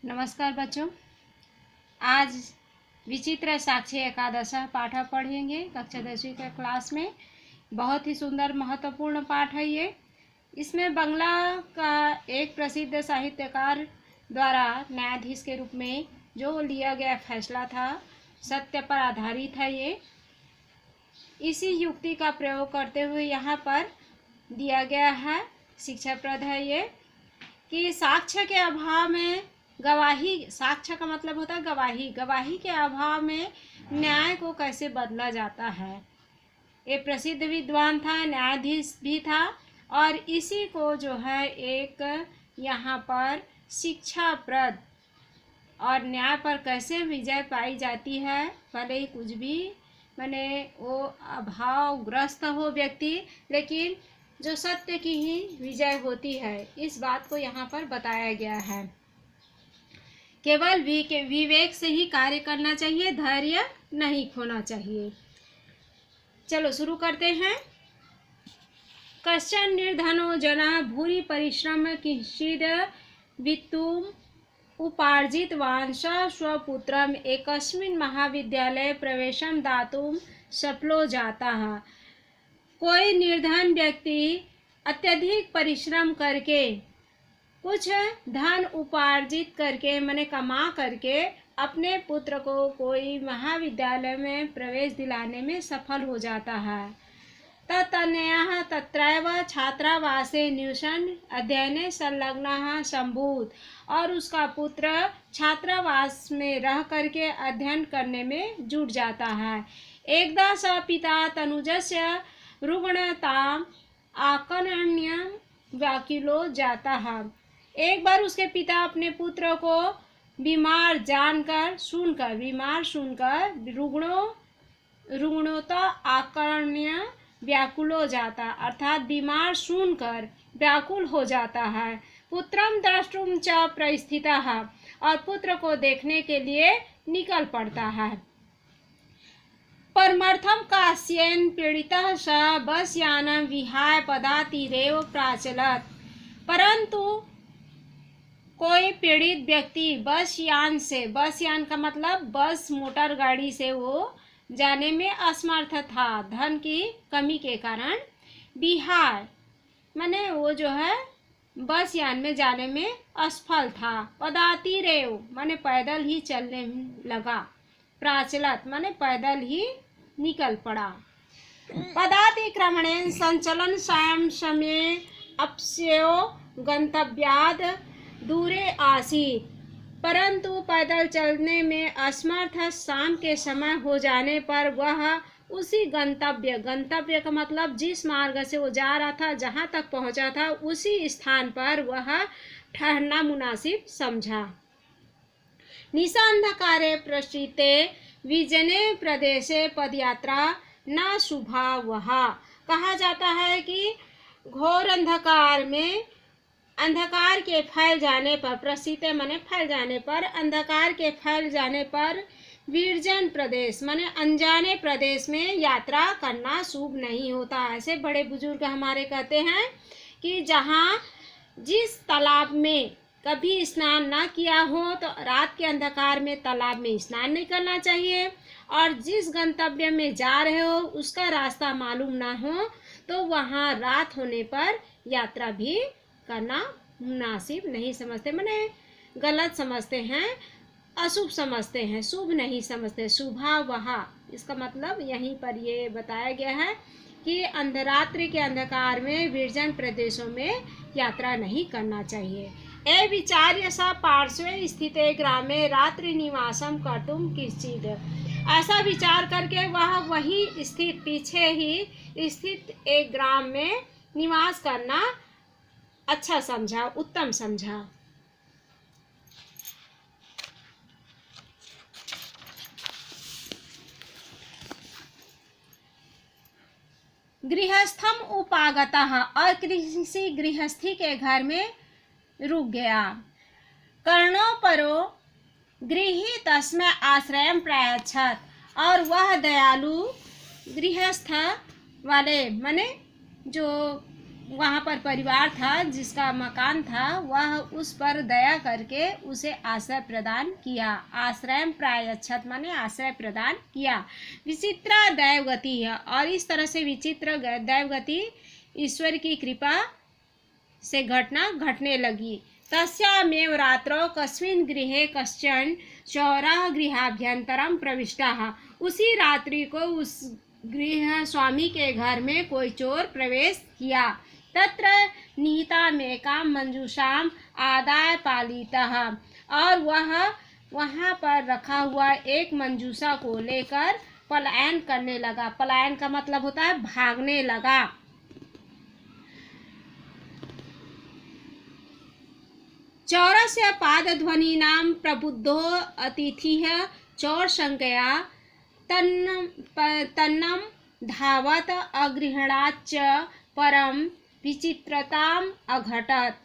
नमस्कार बच्चों, आज विचित्र साक्षी एकादश पाठ पढ़ेंगे कक्षा 10वीं का क्लास में। बहुत ही सुंदर महत्वपूर्ण पाठ है ये। इसमें बंगला का एक प्रसिद्ध साहित्यकार द्वारा न्यायाधीश के रूप में जो लिया गया फैसला था, सत्य पर आधारित है ये। इसी युक्ति का प्रयोग करते हुए यहाँ पर दिया गया है, शिक्षाप्रद है ये, कि साक्ष्य के अभाव में गवाही, साक्ष्य का मतलब होता है गवाही, गवाही के अभाव में न्याय को कैसे बदला जाता है। ये प्रसिद्ध विद्वान था, न्यायाधीश भी था, और इसी को जो है एक यहाँ पर शिक्षाप्रद और न्याय पर कैसे विजय पाई जाती है, भले ही कुछ भी माने वो अभावग्रस्त हो व्यक्ति, लेकिन जो सत्य की ही विजय होती है, इस बात को यहाँ पर बताया गया है। केवल विवेक से ही कार्य करना चाहिए, धैर्य नहीं खोना चाहिए। चलो शुरू करते हैं। कश्चन निर्धनो जना भूरि परिश्रम किंचिद वित्तुम उपार्जितवान् स स्वपुत्रम एकस्मिन् महाविद्यालये प्रवेशं दातुं सफलो जातः। कोई निर्धन व्यक्ति अत्यधिक परिश्रम करके कुछ धन उपार्जित करके माने कमा करके अपने पुत्र को कोई महाविद्यालय में प्रवेश दिलाने में सफल हो जाता है। ततन्यः तत्रैव छात्रावासे न्यूशन अध्ययने संलग्नः सम्भूत, और उसका पुत्र छात्रावास में रह करके अध्ययन करने में जुट जाता है। एकदा स पिता तनुजस्य रुग्णताम् आकर्ण्य व्याकुलो जातः। एक बार उसके पिता अपने पुत्र को बीमार सुनकर रुग्णता आकर्ण्य व्याकुलो जाता, अर्थात बीमार सुनकर व्याकुल हो जाता है। पुत्रम द्रष्टुम च प्रस्थितः, और पुत्र को देखने के लिए निकल पड़ता है। परमर्थम कास्येन पीड़ितः स बसयानं विहाय पदातिरेव प्राचलत्। परंतु कोई पीड़ित व्यक्ति बसयान का मतलब बस मोटर गाड़ी से वो जाने में असमर्थ था, धन की कमी के कारण। बिहार माने वो जो है बस यान में जाने में असफल था। पदातिरेव माने पैदल ही चलने लगा। प्राचलत माने पैदल ही निकल पड़ा। पदातिक्रमणेन संचलन सायं समये अपस्यो गंतव्याद दूरे आसीत्। परंतु पैदल चलने में असमर्थ शाम के समय हो जाने पर वह उसी गंतव्य का मतलब जिस मार्ग से वो जा रहा था, जहाँ तक पहुँचा था, उसी स्थान पर वह ठहरना मुनासिब समझा। निशांधकारे प्रस्थिते विजने प्रदेशे पदयात्रा न शुभा वहा। कहा जाता है कि घोर अंधकार में, अंधकार के फैल जाने पर, प्रसिद्ध माने फैल जाने पर, अंधकार के फैल जाने पर विरजन प्रदेश माने अनजाने प्रदेश में यात्रा करना शुभ नहीं होता। ऐसे बड़े बुजुर्ग हमारे कहते हैं कि जहाँ जिस तालाब में कभी स्नान ना किया हो तो रात के अंधकार में तालाब में स्नान नहीं करना चाहिए, और जिस गंतव्य में जा रहे हो उसका रास्ता मालूम ना हो तो वहाँ रात होने पर यात्रा भी करना मुनासिब नहीं समझते, माने गलत समझते हैं, अशुभ समझते हैं, शुभ नहीं समझते। शुभा वहा, इसका मतलब यहीं पर ये बताया गया है कि अंधरात्रि के अंधकार में विरजन प्रदेशों में यात्रा नहीं करना चाहिए। ए विचार्य स पार्श्वे स्थिते ग्रामे रात्रि निवासम कर्तुम किंचिद। ऐसा विचार करके वह वही स्थित, पीछे ही स्थित एक ग्राम में निवास करना अच्छा समझा, उत्तम समझा। गृहस्थम उपागतः, और किसी गृहस्थी के घर में रुक गया। कर्णो परो गृही तस्मै आश्रयं प्रायच्छत, और वह दयालु गृहस्थ वाले माने जो वहाँ पर परिवार था जिसका मकान था, वह उस पर दया करके उसे आश्रय प्रदान किया। आश्रय प्रायच्छत माने आश्रय प्रदान किया। विचित्र दैवगति है, और इस तरह से विचित्र दैवगति ईश्वर की कृपा से घटना घटने लगी। तस्यामेव रात्रौ कस्मिन् गृहे कश्चन चौरः गृहाभ्यन्तरं प्रविष्टः। उसी रात्रि को उस गृह स्वामी के घर में कोई चोर प्रवेश किया। तत्र निहितामेकां मंजूषाम् आदाय पालितः, और वह वहाँ पर रखा हुआ एक मंजूषा को लेकर पलायन करने लगा। पलायन का मतलब होता है भागने लगा। चौरस्य पादध्वनीनां प्रबुद्धो अतिथिः चौरशङ्कया तन्नं धावत अगृह्णाच्च परम विचित्रताम अघटत।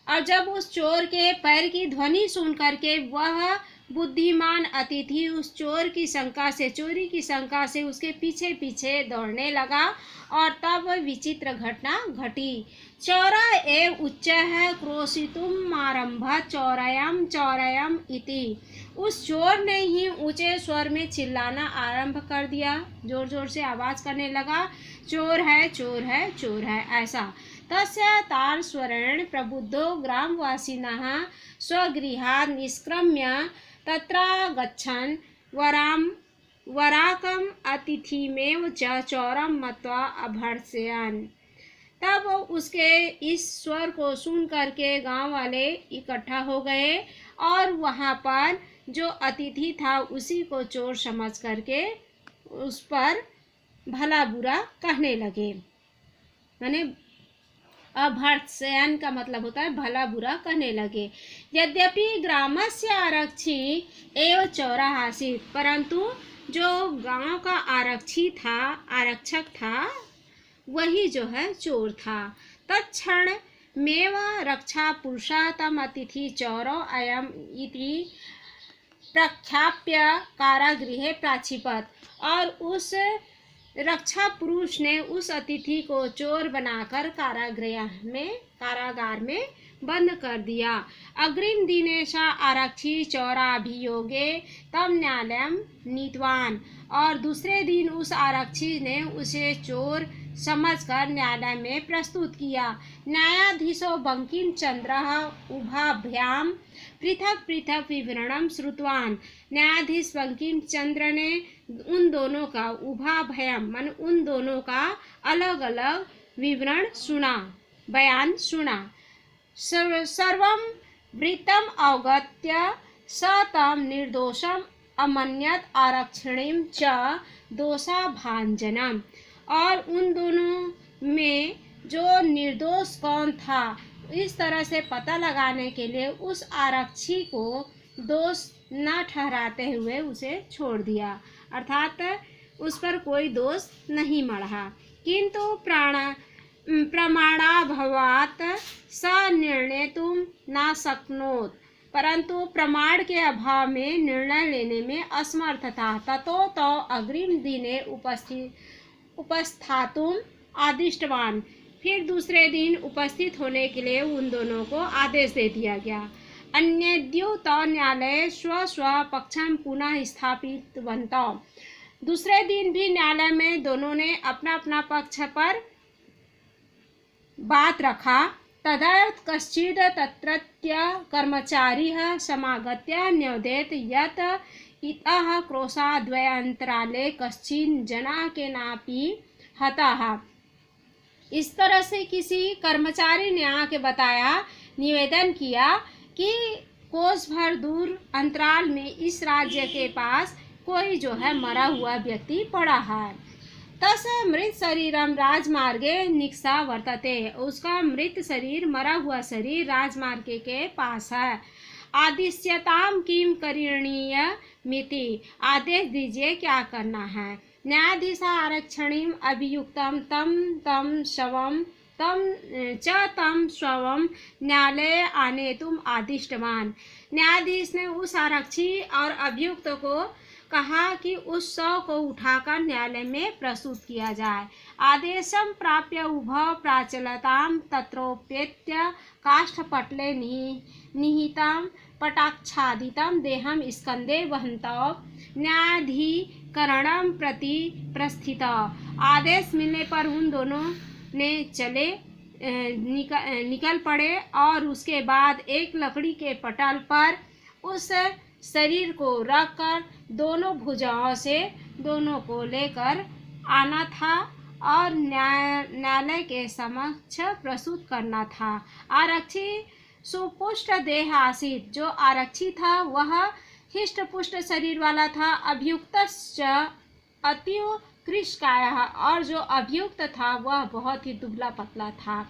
और जब उस चोर के पैर की ध्वनि सुन करके वह बुद्धिमान अतिथि उस चोर की शंका से, चोरी की शंका से उसके पीछे पीछे दौड़ने लगा, और तब विचित्र घटना घटी। चौरा एव उच्च है क्रोशितुम आरंभ चौरयम चौरयम इति। उस चोर ने ही ऊंचे स्वर में चिल्लाना आरंभ कर दिया, जोर जोर से आवाज करने लगा, चोर है चोर है चोर है, ऐसा। तस्य तार स्वरेण प्रबुद्धो ग्रामवासिनः स्वगृहात् निष्क्रम्य तत्रागच्छन् वराकम् अतिथिमेव च चौरं मत्वा अभर्त्सयन्। तब उसके इस स्वर को सुन करके गांव वाले इकट्ठा हो गए, और वहां पर जो अतिथि था उसी को चोर समझ करके उस पर भला बुरा कहने लगे। माने अभर्त्सयन् का मतलब होता है भला बुरा कहने लगे। यद्यपि ग्रामस्य आरक्षी एवं चौरः आसीत्, परंतु जो गांव का आरक्षक था वही जो है चोर था। तत्क्षण मेव रक्षा पुरुषः तम अतिथि चौरो अयम इति प्रख्याप्य कारागृहे प्राक्षिपत। और उस रक्षा पुरुष ने उस अतिथि को चोर बनाकर कारागार में बंद कर दिया। अग्रिम दिने सा आरक्षी चौराभियोगे तम न्यायालयम नीतवान। और दूसरे दिन उस आरक्षी ने उसे चोर समझकर न्यायालय में प्रस्तुत किया। न्यायाधीशो बंकिम चंद्र उभाभ्याम पृथक पृथक विवरणम श्रुतवान। न्यायाधीश बंकिम चंद्र ने उन दोनों का उभाभ्याम मन उन दोनों का अलग अलग विवरण सुना, बयान सुना। सर्वं वृत्तम अवगत्य स तम निर्दोषम अमन्यत आरक्षणीम च दोषाभाजनम। और उन दोनों में जो निर्दोष कौन था इस तरह से पता लगाने के लिए उस आरक्षी को दोष न ठहराते हुए उसे छोड़ दिया, अर्थात उस पर कोई दोष नहीं मढ़ा। किंतु प्रमाणाभावात् स निर्णेतुं न शक्नोत। परंतु प्रमाण के अभाव में निर्णय लेने में असमर्थ था। ततो तो अग्रिम दिने उपस्थातुम आदिष्टवान। फिर दूसरे दिन उपस्थित होने के लिए उन दोनों को आदेश दे दिया गया। अन्यद्यु तो न्यायालय स्व पक्षम पुनः स्थापितवन्तौ। दूसरे दिन भी न्यायालय में दोनों ने अपना अपना पक्ष पर बात रखा। तदा कश्चित् तत्रत्य कर्मचारिः समागत्य न्यवेदयत् यत् इतः क्रोशाद्वयान्तराले कश्चिन् जनः केनापि हतः। इस तरह से किसी कर्मचारी ने आके बताया, निवेदन किया कि कोस भर दूर अंतराल में इस राज्य के पास कोई जो है मरा हुआ व्यक्ति पड़ा है। तस मृत शरीरम राजमार्गे निक्षा वर्तते। उसका मृत शरीर, मरा हुआ शरीर राजमार्ग के पास है। आदिश्यताम किम करणीय मिति। आदेश दीजिए क्या करना है। न्यायाधीश आरक्षणीम अभियुक्तम तम शवम न्यायालय आने तुम आदिष्टवान। न्यायाधीश ने उस आरक्षी और अभियुक्त को कहा कि उस शव को उठाकर न्यायालय में प्रस्तुत किया जाए। आदेशम प्राप्य उभय प्राचलताम तत्रोपेत्य काष्ठपटले निहितम पटाक्षादितम देहम स्कंदे वहन्तौ न्यायाधिकरणम प्रति प्रस्थित। आदेश मिलने पर उन दोनों ने निकल पड़े और उसके बाद एक लकड़ी के पटल पर उस शरीर को रखकर दोनों भुजाओं से दोनों को लेकर आना था और न्यायालय के समक्ष प्रस्तुत करना था। आरक्षी सुपुष्ट देह आसीत, जो आरक्षी था वह हिष्ट पुष्ट शरीर वाला था। अभियुक्तश्च अतीव कृशकायः, और जो अभियुक्त था वह बहुत ही दुबला पतला था।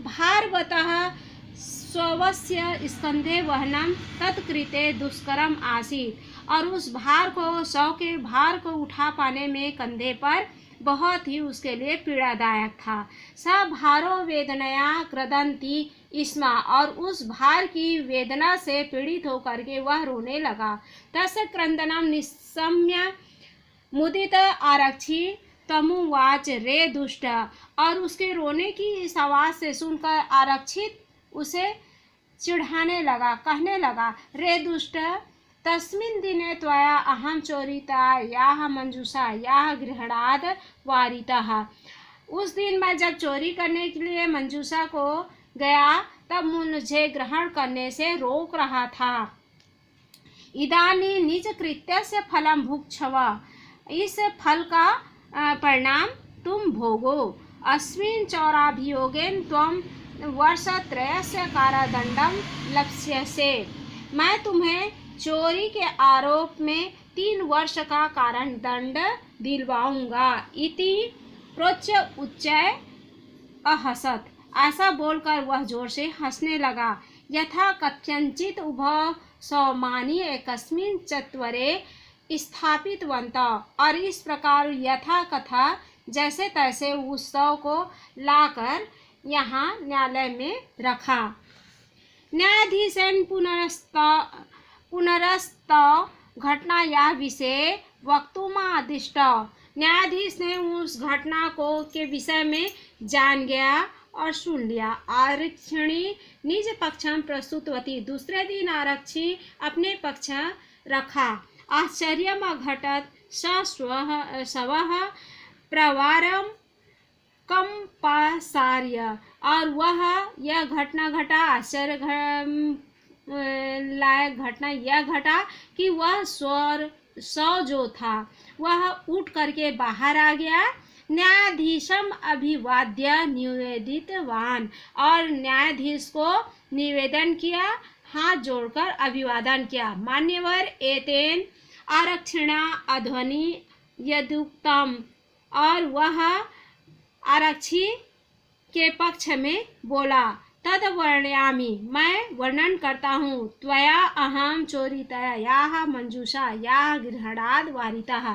भारवतः स्वस्य स्कंधे वहनम तत्कृते दुष्करम आसीत, और उस भार को शव के भार को उठा पाने में कंधे पर बहुत ही उसके लिए पीड़ादायक था। स भारो वेदनया क्रदंती इस्मा, और उस भार की वेदना से पीड़ित होकर के वह रोने लगा। तस्य क्रंदनम निशम्य मुदित आरक्षी तमुवाच रे दुष्ट, और उसके रोने की इस आवाज से सुनकर आरक्षित उसे चिढ़ाने लगा, कहने लगा, रे दुष्ट, तस्मिन् दिने त्वया अहम चोरिता याह मंजूषा याह गृहणाद वारितः। उस दिन मैं जब चोरी करने के लिए मंजूषा को गया तब मुझे ग्रहण करने से रोक रहा था। इदानी निज कृत्य से फलम भुक्ष्व, इस फल का परिणाम तुम भोगो। अस्मिन् चौराभियोगेन त्वं वर्षत्रयस्य कारादंडम लप्स्यसे, मैं तुम्हें चोरी के आरोप में 3 वर्ष का कारादंड दिलवाऊंगा। इति प्रोच्य उच्चय अहसत, ऐसा बोलकर वह जोर से हंसने लगा। यथा कथंचित उभय सौमानी एकस्मिन् चत्वरे स्थापितवन्तः, और इस प्रकार यथा कथा जैसे तैसे उस शव को लाकर यहाँ न्यायालय में रखा। न्यायाधीशेन पुनरस्त घटना या विषय वक्तुमादिष्ट, न्यायाधीश ने उस घटना को के विषय में जान गया और सुन लिया। आरक्षिणी निज पक्षम प्रस्तुतवती, दूसरे दिन आरक्षी अपने पक्ष रखा। आश्चर्यम अघटत शवः प्रवारम कंपासार्य, और वह यह घटना घटा, आश्चर्य लायक घटना यह घटा कि वह शव जो था वह उठ करके बाहर आ गया। न्यायाधीशम अभिवाद्य निवेदितवान, और न्यायाधीश को निवेदन किया, हाथ जोड़कर अभिवादन किया। मान्यवर एतेन आरक्षिणा अध्वनि यदुक्तम, और वह आरक्षी के पक्ष में बोला, तद वर्णयामि, मैं वर्णन करता हूँ। त्वया अहम चोरितया याह मंजूषा याह गृहणाद वारितः,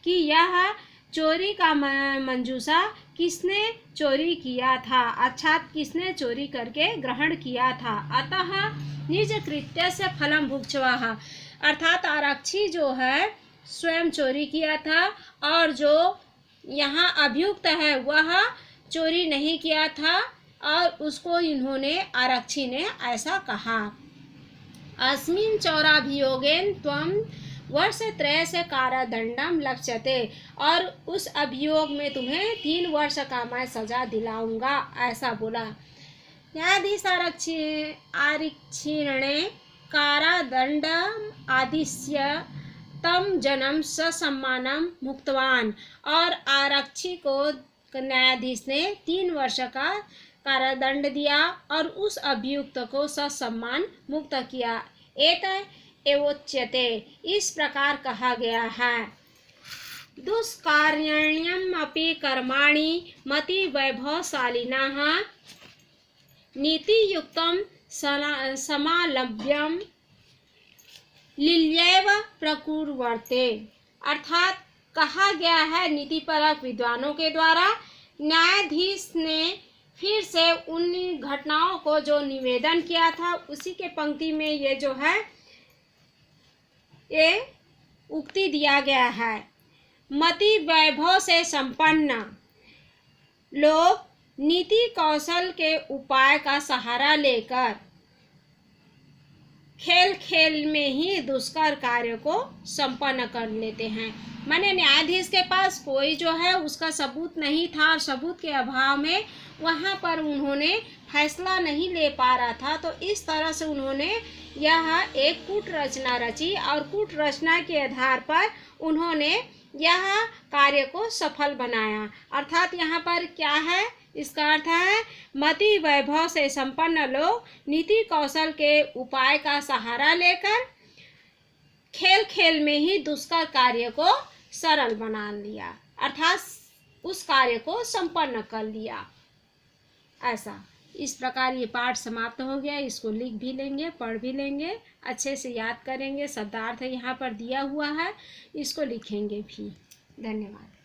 कि यह चोरी का मंजूषा किसने चोरी किया था, अर्थात किसने चोरी करके ग्रहण किया था। अतः निज कृत्य से फलम भुक्ष्वः, अर्थात आरक्षी जो है स्वयं चोरी किया था, और जो यहाँ अभियुक्त है वह चोरी नहीं किया था, और उसको इन्होंने आरक्षी ने ऐसा कहा। अस्मिन् चौराभियोगेन त्वं वर्षत्रयस्य कारादंडम लप्स्यते, और उस अभियोग में तुम्हें 3 वर्ष का मैं सजा दिलाऊंगा, ऐसा बोला। न्यायाधीश आरक्षिणे कारादंडम आदिश्य तम जनम ससम्मानम मुक्तवान, और आरक्षी को न्यायाधीश ने 3 वर्ष का कारादंड दिया और उस अभियुक्त को ससम्मान मुक्त किया। एत एवोच्यते, इस प्रकार कहा गया है। दुष्कार्यण्यम अपि कर्माणि मति वैभवशालिनः नीतियुक्तं समालभ्यम लील्यैव प्रकुर्वते, अर्थात कहा गया है नीतिपरक विद्वानों के द्वारा। न्यायाधीश ने फिर से उन घटनाओं को जो निवेदन किया था उसी के पंक्ति में ये जो है ये उक्ति दिया गया है। मति वैभव से संपन्न लोग नीति कौशल के उपाय का सहारा लेकर खेल खेल में ही दुष्कर कार्य को संपन्न कर लेते हैं। माने न्यायाधीश के पास कोई जो है उसका सबूत नहीं था और सबूत के अभाव में वहाँ पर उन्होंने फैसला नहीं ले पा रहा था, तो इस तरह से उन्होंने यह एक कूट रचना रची और कूट रचना के आधार पर उन्होंने यह कार्य को सफल बनाया। अर्थात यहाँ पर क्या है, इसका अर्थ है मति वैभव से संपन्न लोग नीति कौशल के उपाय का सहारा लेकर खेल खेल में ही दुष्कर कार्य को सरल बना लिया, अर्थात उस कार्य को संपन्न कर लिया। ऐसा इस प्रकार ये पाठ समाप्त हो गया। इसको लिख भी लेंगे, पढ़ भी लेंगे, अच्छे से याद करेंगे। शब्दार्थ यहाँ पर दिया हुआ है, इसको लिखेंगे भी। धन्यवाद।